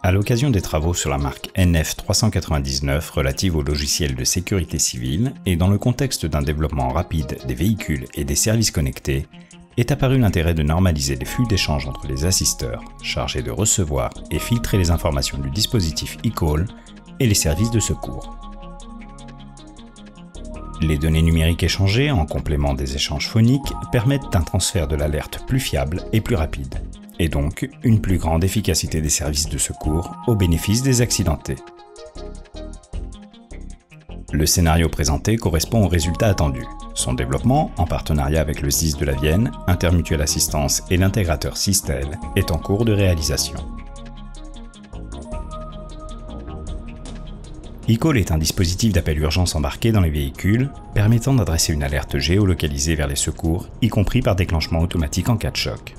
À l'occasion des travaux sur la marque NF399 relative au logiciel de sécurité civile et dans le contexte d'un développement rapide des véhicules et des services connectés, est apparu l'intérêt de normaliser les flux d'échange entre les assisteurs chargés de recevoir et filtrer les informations du dispositif eCall et les services de secours. Les données numériques échangées, en complément des échanges phoniques, permettent un transfert de l'alerte plus fiable et plus rapide, et donc une plus grande efficacité des services de secours au bénéfice des accidentés. Le scénario présenté correspond au résultat attendu. Son développement, en partenariat avec le SDIS de la Vienne, Intermutuelle Assistance et l'intégrateur Sistel, est en cours de réalisation. eCall est un dispositif d'appel urgence embarqué dans les véhicules, permettant d'adresser une alerte géolocalisée vers les secours, y compris par déclenchement automatique en cas de choc.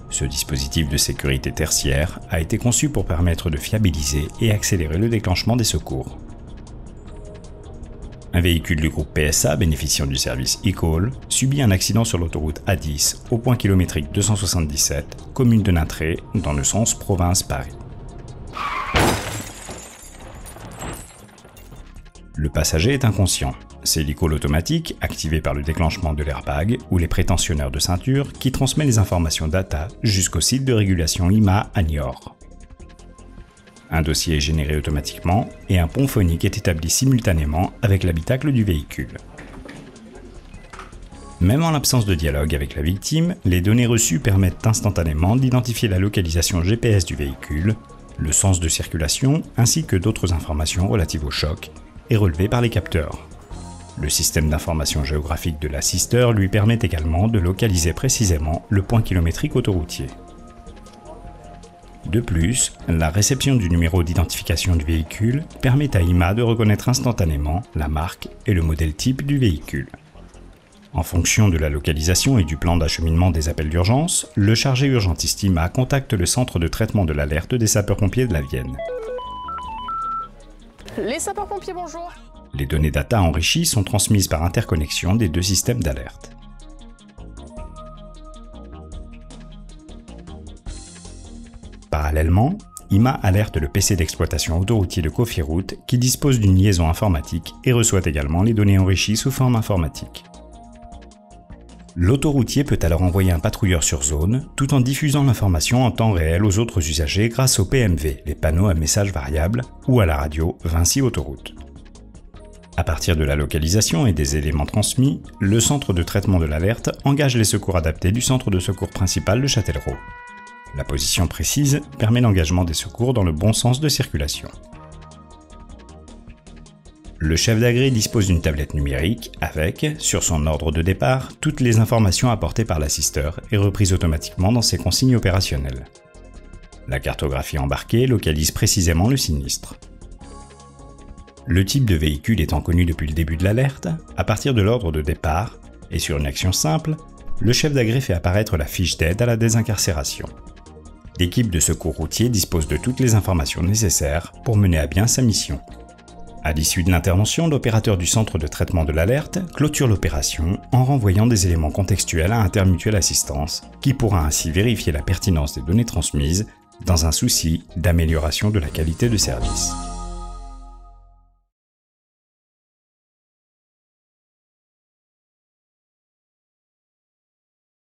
Ce dispositif de sécurité tertiaire a été conçu pour permettre de fiabiliser et accélérer le déclenchement des secours. Un véhicule du groupe PSA bénéficiant du service eCall subit un accident sur l'autoroute A10 au point kilométrique 277, commune de Natré, dans le sens province-Paris. Le passager est inconscient. C'est l'eCall automatique, activé par le déclenchement de l'airbag ou les prétensionneurs de ceinture, qui transmet les informations data jusqu'au site de régulation IMA à Niort. Un dossier est généré automatiquement et un pont phonique est établi simultanément avec l'habitacle du véhicule. Même en l'absence de dialogue avec la victime, les données reçues permettent instantanément d'identifier la localisation GPS du véhicule, le sens de circulation ainsi que d'autres informations relatives au choc et relevées par les capteurs. Le système d'information géographique de l'assisteur lui permet également de localiser précisément le point kilométrique autoroutier. De plus, la réception du numéro d'identification du véhicule permet à IMA de reconnaître instantanément la marque et le modèle type du véhicule. En fonction de la localisation et du plan d'acheminement des appels d'urgence, le chargé urgentiste IMA contacte le centre de traitement de l'alerte des sapeurs-pompiers de la Vienne. Les sapeurs-pompiers, bonjour. Les données data enrichies sont transmises par interconnexion des deux systèmes d'alerte. Parallèlement, IMA alerte le PC d'exploitation autoroutier de Cofiroute qui dispose d'une liaison informatique et reçoit également les données enrichies sous forme informatique. L'autoroutier peut alors envoyer un patrouilleur sur zone tout en diffusant l'information en temps réel aux autres usagers grâce au PMV, les panneaux à messages variables, ou à la radio Vinci Autoroute. À partir de la localisation et des éléments transmis, le centre de traitement de l'alerte engage les secours adaptés du centre de secours principal de Châtellerault. La position précise permet l'engagement des secours dans le bon sens de circulation. Le chef d'agré dispose d'une tablette numérique avec, sur son ordre de départ, toutes les informations apportées par l'assisteur et reprises automatiquement dans ses consignes opérationnelles. La cartographie embarquée localise précisément le sinistre. Le type de véhicule étant connu depuis le début de l'alerte, à partir de l'ordre de départ, et sur une action simple, le chef d'agré fait apparaître la fiche d'aide à la désincarcération. L'équipe de secours routier dispose de toutes les informations nécessaires pour mener à bien sa mission. À l'issue de l'intervention, l'opérateur du centre de traitement de l'alerte clôture l'opération en renvoyant des éléments contextuels à Intermutuelle Assistance, qui pourra ainsi vérifier la pertinence des données transmises dans un souci d'amélioration de la qualité de service.